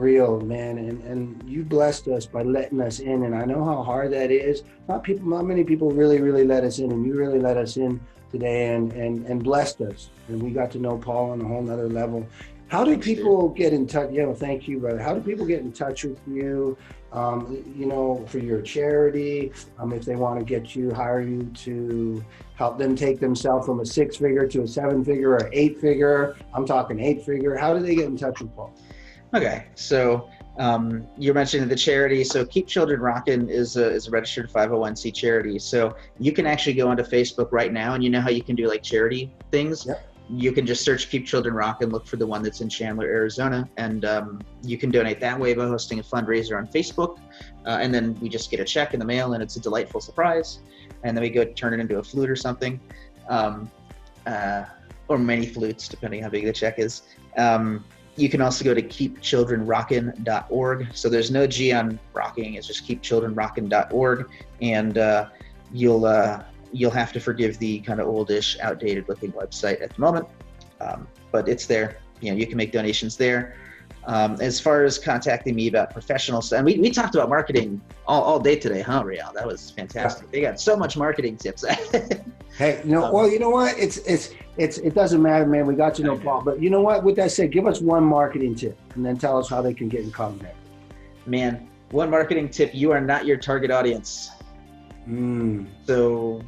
S1: real, man, and you blessed us by letting us in, and I know how hard that is. Not many people really let us in, and you really let us in today and blessed us, and we got to know Paul on a whole nother level. How do people get in touch? Thank you, brother. How do people get in touch with you? For your charity, if they want to hire you to help them take themselves from a 6-figure to a 7-figure or 8-figure. I'm talking 8-figure. How do they get in touch with Paul?
S2: Okay, so you're mentioning the charity. So Keep Children Rockin' is a registered 501c charity. So you can actually go onto Facebook right now, and how you can do like charity things.
S1: Yep.
S2: You can just search Keep Children Rockin', look for the one that's in Chandler, Arizona, and you can donate that way by hosting a fundraiser on Facebook. And then we just get a check in the mail, and it's a delightful surprise. And then we go turn it into a flute or something, or many flutes, depending how big the check is. You can also go to keepchildrenrockin.org. So there's no G on rocking, it's just keepchildrenrockin.org. And you'll have to forgive the kind of oldish, outdated looking website at the moment, but it's there. You can make donations there. As far as contacting me about professional stuff, and we talked about marketing all day today, huh, Real? That was fantastic. They got so much marketing tips.
S1: Hey, well, you know what? It doesn't matter, man. We got to know Paul, but you know what? With that said, give us one marketing tip, and then tell us how they can get in contact.
S2: Man, one marketing tip: you are not your target audience. So.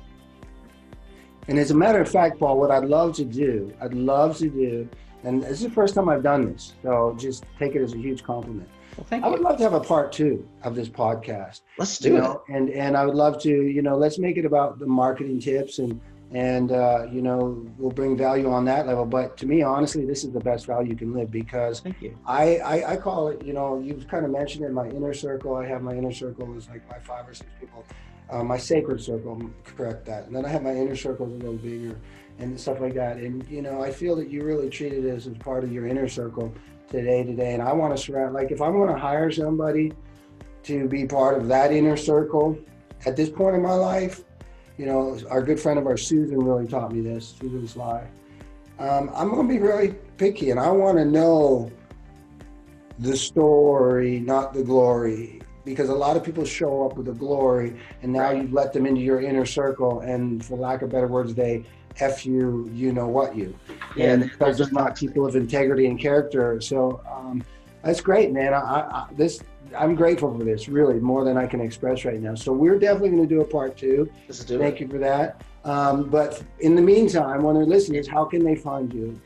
S1: And as a matter of fact, Paul, what I'd love to do, and this is the first time I've done this, so just take it as a huge compliment.
S2: Well, thank you.
S1: I would love to have a part 2 of this podcast.
S2: Let's do it.
S1: And I would love to, let's make it about the marketing tips and we'll bring value on that level. But to me, honestly, this is the best value you can live, because
S2: thank you.
S1: I call it, you've kind of mentioned it, my inner circle. I have my inner circle is like my 5 or 6 people. My sacred circle, correct that. And then I have my inner circle is a little bigger and stuff like that. And, I feel that you really treated it as part of your inner circle today. And I want to surround, like if I want to hire somebody to be part of that inner circle at this point in my life, our good friend of ours, Susan, really taught me this, Susan Sly. I'm going to be really picky, and I want to know the story, not the glory. Because a lot of people show up with the glory, and now you've let them into your inner circle, and for lack of better words, they F you, you.
S2: Yeah,
S1: and they're just not people of integrity and character. So that's great, man. I'm grateful for this, really, more than I can express right now. So we're definitely going to do a part 2.
S2: Let's do it.
S1: Thank you for that. But in the meantime, when they're listening, how can they find you?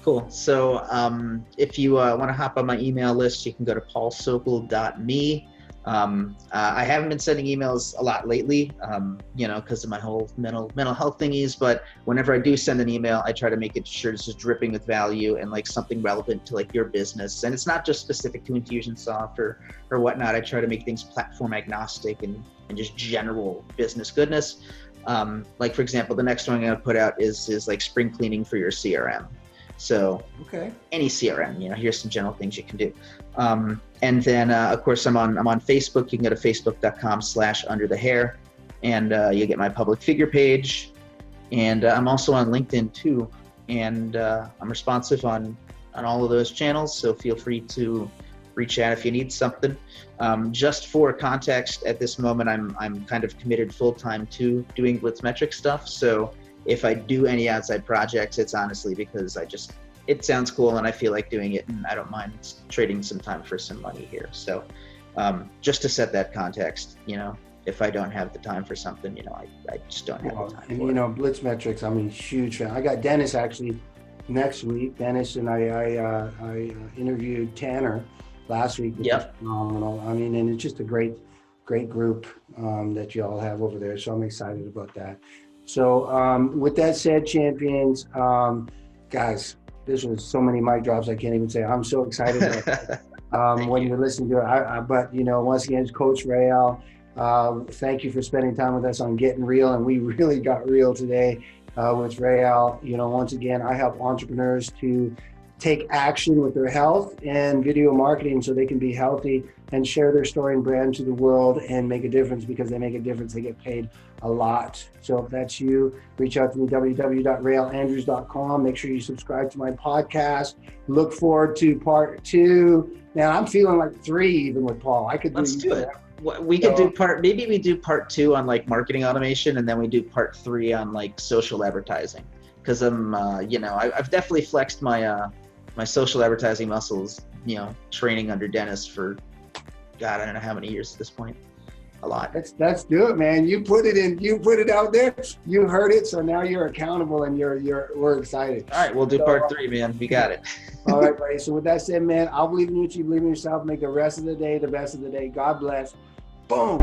S2: Cool. So if you want to hop on my email list, you can go to paulsokol.me. I haven't been sending emails a lot lately, because of my whole mental health thingies. But whenever I do send an email, I try to make it sure it's just dripping with value and like something relevant to like your business. And it's not just specific to Infusionsoft or whatnot. I try to make things platform agnostic and just general business goodness. Like for example, the next one I'm going to put out is like spring cleaning for your CRM. So any CRM, here's some general things you can do. And then, of course, I'm on Facebook. You can go to facebook.com/underthehair, and you'll get my public figure page. And I'm also on LinkedIn too. And I'm responsive on all of those channels. So feel free to reach out if you need something. Just for context, at this moment, I'm kind of committed full-time to doing Blitzmetrics stuff. So if I do any outside projects, it's honestly because it sounds cool and I feel like doing it, and I don't mind trading some time for some money here. So just to set that context, if I don't have the time for something, I just don't have the time
S1: and
S2: for it.
S1: Blitzmetrics, I'm a huge fan. I got Dennis actually next week. Dennis and I interviewed Tanner last week, which was phenomenal. I mean, and it's just a great group that you all have over there. So I'm excited about that. So with that said, champions, guys, this was so many mic drops I can't even say. I'm so excited about when you're listening to it. But once again, it's Coach Rael. Thank you for spending time with us on Getting Real, and we really got real today with Rael. Once again, I help entrepreneurs to take action with their health and video marketing so they can be healthy and share their story and brand to the world and make a difference. Because they make a difference, they get paid a lot. So if that's you, reach out to me, www.railandrews.com. Make sure you subscribe to my podcast. Look forward to part 2. Man, I'm feeling like 3 even with Paul.
S2: Let's do it. We could do maybe we do part 2 on like marketing automation, and then we do part 3 on like social advertising. Because I've definitely flexed my my social advertising muscles, training under Dennis for, God, I don't know how many years at this point. A lot.
S1: Let's do it, man. You put it out there. You heard it, so now you're accountable, and we're excited.
S2: All right, we'll do part 3, man. We got it.
S1: All right, buddy. So with that said, man, I'll believe in you. You believe in yourself. Make the rest of the day the best of the day. God bless. Boom.